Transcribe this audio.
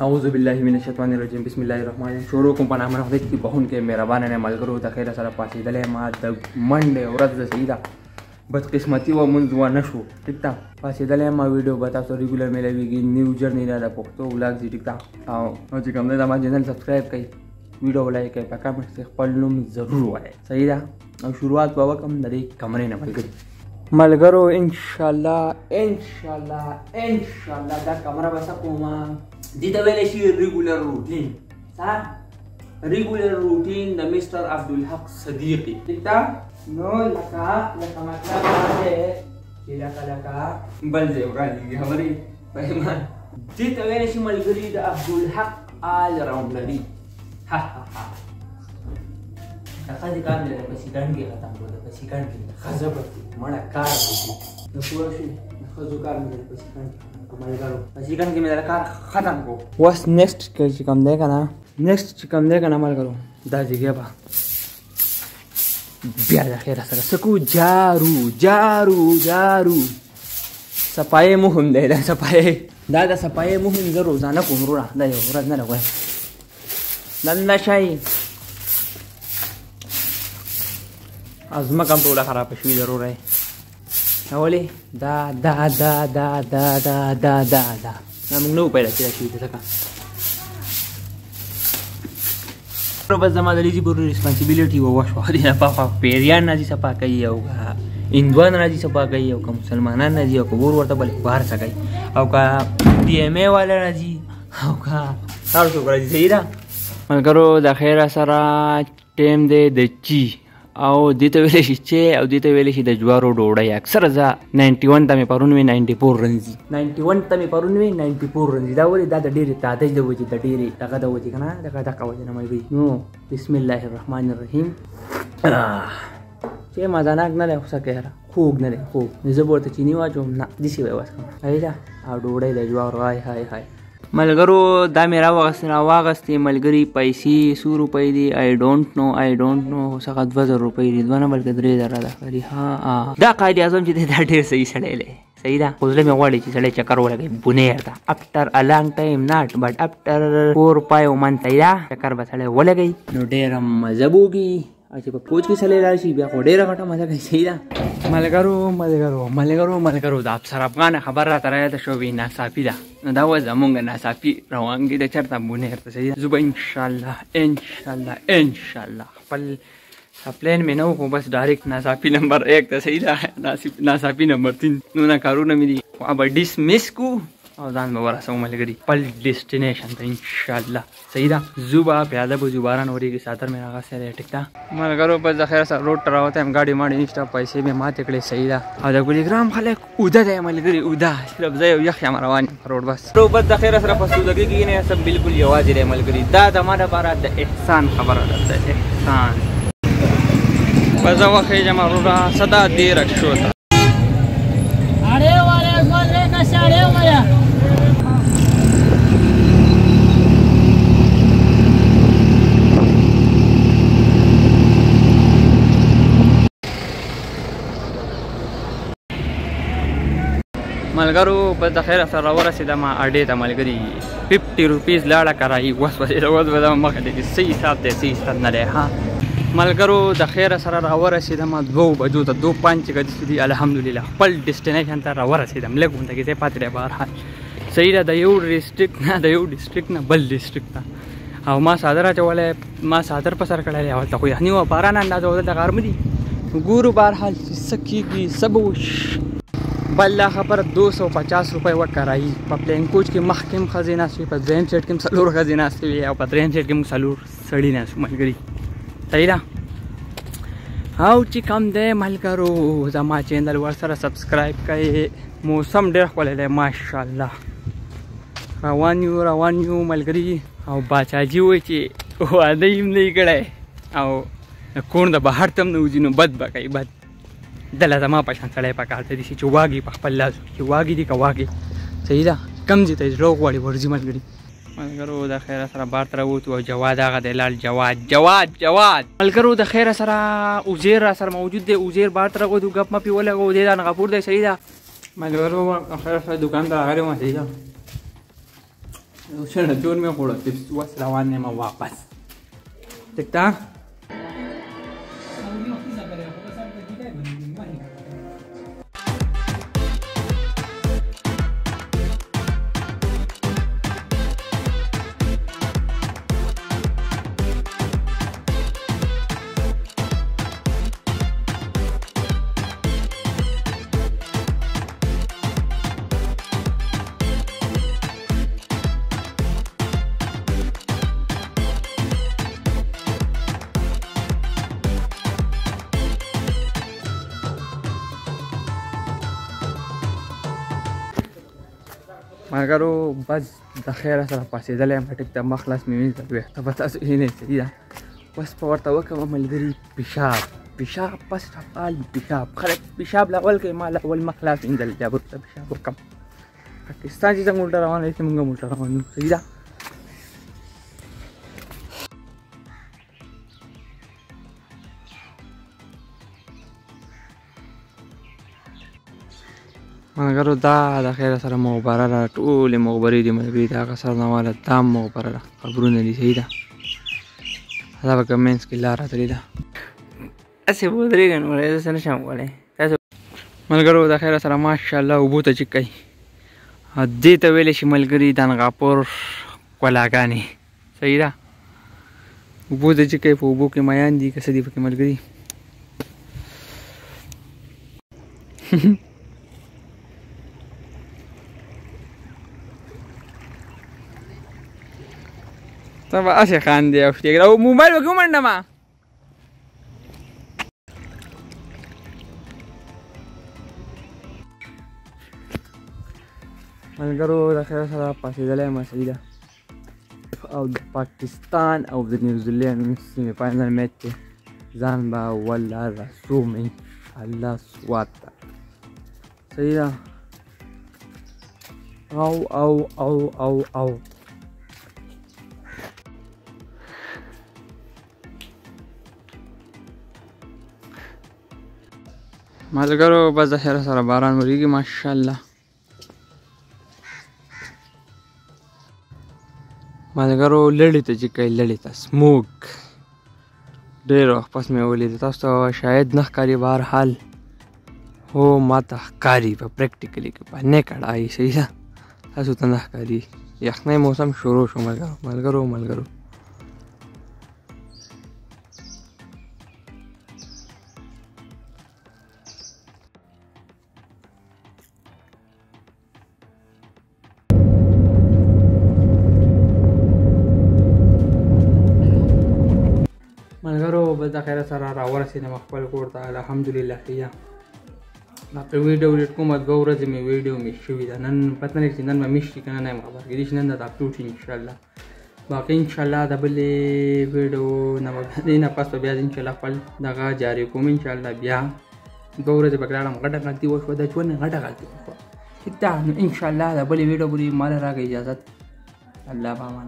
اعوذ بالله من الشیطان الرجیم بسم الله الرحمن الرحیم. شروع کوم په نام د خدای چې بهون کې مهربان نه ملګرو د خیر سره پاسېدلې ما د منډه ورځ د سیدا بد قسمتي و منځ و نشو ټیک تا پاسېدلې ما ویډیو به تاسو ریګولر ملويږي نیو جرنی نه د پښتو ولاګ دي ټیک تا او چې کوم نه ما چینل سبسکرایب کړئ ویډیو لایک کړئ په کمنټ کې خپل نوم ضرور وایي صحیح ده او شروعات به وکم د دې کمرې نه ملګرو ان شاء الله دا کمره بس کومه دي ته ویل شي ریګولر روټین ریګولر روټین د مستر عبدالحق صدیقی ٹھیک تا نو لکه مطلب ده چې لکه بل ځای وړاندې خبرې فهمان دي ته ویل شي ملګري د عبدالحق آل راونډري خځې کار نه لري په سیکنډ کې ختم کړو په سیکنډ کې خځه به مړه کار وکړي نو پوه شئ خځو کار نه لري په سیکنډ کې ملګرو په سیکنډ کې مې دا کار ختم کړو اوس نیکسټ چې کوم دی که نه ملګرو دا ځای به بیا د خیره سره سکو جارو صفایي مهم دی دا صفایي مهم زه روزانه کوم وروڼه دا یو ورځ نه لګوم دنده شئ ازمکه هم ټوله خرابه شوي ضرور دی ولې دا موږ نه وو پیدا کېدای شوي ځکه بس زما د لیجی پورې ریسپانسیبیلیټي وشوه دې نه پاخوا پیریان راځي صفا کوي او که هندوان راځي صفا کوي او که مسلمانان راځي او که ور ورته بلې بهر څه کوي او که ډي ایم اے والا راځي او که هر څوک راځي صحیح ده ملګرو د خیره سره ټیم دی د چی او دې ته ویلی شي چې او دې ته ویلی شي د جوارو ډوډۍ اکثره زه 91 ته مې پرون وي 94 رنځي 91 ته مې پرون وي 94 رنځي دا ولې دا د ډېرې تادج د وجې د ډېرې دغه د وجې که نه دغه وجې نه ملګري نو بسم الله الرحمن الرحیم چې مزاناک نه دی خو څه کوې خوږ نه دی خوږ زه به ورته چیني واچوم نه داسې به یې وس کړم صحیح ده او ډوډۍ د جوارو های ملګرو دا مې راواغستې ملګري پیسې 100 روپۍ دي آی ډونټ نو څخه 2000 روپۍ دي دوه نه بلکې 3000 ده ښکاري دا قائد اعظم چې دی دا ډېر صحیح سړی دی صحیح ده خو زړه مې غواړي چې سړی چکر ولګوي بونیر ده افټر ا لانګ ټایم ناټ بټ افټر 4-5 منت ده چکر به سړی ولګوي نو ډېره مزه بوږي او چې په پوج کې سړی راشي بیا خو ډېره غټه مزه کوي صحیح ده ملګرو د افسر افغان خبر راته رایاده شوې ناڅاپي ده نو دا و زمونږ ناڅاپي روانګي د چېرته بونیر ته صحیح ده زه به انشاءالله خپل پلان مې نه و خو بس ډایرکټ ناڅاپي نمبر 1 ته صحیح ده ناڅاپي نمبر 3 نونه کارونه مې دي خو به ډسمس کو او ځان به ورسوم ملګري خپل ډیسټینیشن ته انشاءالله صحیح ده زو به پیاده به زو باران ورېږي ساتر مې راغستی دی ټیک ده ملګرو بس د خیر سره روډ ته راوتی یم ګاډي ماډي نشته پیسې مې ماتې کړې صحیح ده او د ګلیګرام خلک اوده دی ملګري اوده صرف زه یو یخ یم روان یم روډ بس د خیر سره په سودګۍ کې نه سب بالکل یوازې دی ملګري دا زما دپاره د احسان خبره ده د احسان په زه وخېږم وروره صدا دیرک شو ته ملګرو بس د خیره سره راورسېدم اډې ته ملګري 50 روپیز لاړه کرایي اوس به زه مخې ته صحیح حساب دی صحیح حساب نه دی ها ملګرو د خیره سره راورسېدم 2 بجو ته 2:05 چې دي الحمدلله خپل ډیسټینیشن ته راورسېدم لږ غونډه کې ځای پاتې دی بهرحال صحیح ده د یو ډسټرکټ نه بل ډسټرکټ ته او ما څادر اچولی ما څادر په سر کړی دی هلته خو یخني وه باران اندازه و دلته غرمه دي ګورو بهرحال چې څه کېږي څه به وشي بل دا خبره 250 روپۍ ورکرایي په پلین کوچ کې مخکې هم ښځې ناستې وي په دویم سیټ کې هم 4 ښځې ناستې وي او په دریم سیټ کې هم 4 سړي ناست وو ملګري صحیح ده او چې کوم دی ملګرو زما چینل ورسره سبسکرایب کړئ موسم ډېر ښکلی دی ماشاءالله روان یو ملګري او باچاجي وایي چې واده یې هم نه یې کړی او کور د بهر ته هم نه وځي نو بد به کوي بد دله زما په شان سړی پکار ته دي چې واګي په خپل لاس کې واګي دي که واګي صحیح ده کم ځای ته زړه غواړي ورځي ملګري ملګرو د خیره سره بار ته راووتو او جواد هغه دی لال جواد ملګرو د خیره سره اوزیر را سره موجود دی اوزیر بار ته راووتو ګپ مپ یې ولګو دی دا نغفور دی صحیح ده ملګرو د خیره سره دوکان ته راغلی وم صحیح ده شنو جون مې خوړه اوس روان یم واپس ټیک ده. ملګرو بس د خیره سره پاڅېدلی یم ټیک ده مخ لاس مې وینځه ویښته به تاسو وینئ صحیح ده. بس په ورته وکړم ملګري پیشاب بس افعال پیشاب خلک پیشاب لاول کوي ما لاول مخ لاس وینځل بیا به ورته پیشاب وکړم. پاکستان چې څنګه الټه روان دی موږ هم الټه روان یو صحیح ده. ملګرو دا د خیره سره مغبره ده ټولې مغبرې دي ملګري د هغه سر نه واله دا هم مغبره ده قبرونه دي صحیح ده. دا به که منځ کې لاره تللې ده هسې به ودرېږه نو زه څه نه شم کولی. تاسو ملګرو د خیره سره ماشاءالله اوبو ته چک کوي دې ته ویلی شي ملګري دانغاپور کلاګانې صحیح ده. اوبو ته چک کوي په اوبو کې میان دي که څه دي پکې ملګري. ته به هسې خاندې او شتېږې او موبایل به کې ومنډمه. ملګرو د خیر سره پاڅېدلی یم صحیح ده. او د پاکستان او د نیوزیلینډ سیمې فاینل میچ کې ځان به والله رسوم انشاءالله سوات ته صحیح ده. او او او او او ملګرو بس د خیره سره باران وریږي ماشاءالله. ملګرو لړې ته چې کوي لړې ته سموک ډېر وخت پس مې ولید تاسو ته شاید نه ښکاري بهرحال هو ما ته ښکاري په پریکټیکلي کې په نیکډ آی صحیح ده تاسو ته نه ښکاري. یخنۍ موسم شروع شو ملګرو ملګرو بس د خیره سره راورسېدم خپل کور ته الحمدلله ښه ده. باقي ویډیو ډېر کومه دوه ورځې مې ویډیو مس شوې ده نن پته نه چې نن به مس شي که نه یم خبر کېدای شي نن د اپلوډ شي انشاءالله. باقي انشاءالله د بلې ویډیو نه به دې نه پس به بیا انشاءالله خپل دغه جاري کوم انشاءالله. بیا دوه ورځې پکې لاړم غټه غلطي وشوه د ژوند غټه غلطي وشوه ټیک ده. نو انشاءالله د بلې ویډیو پورې ما له راکړه اجازت الله په امان.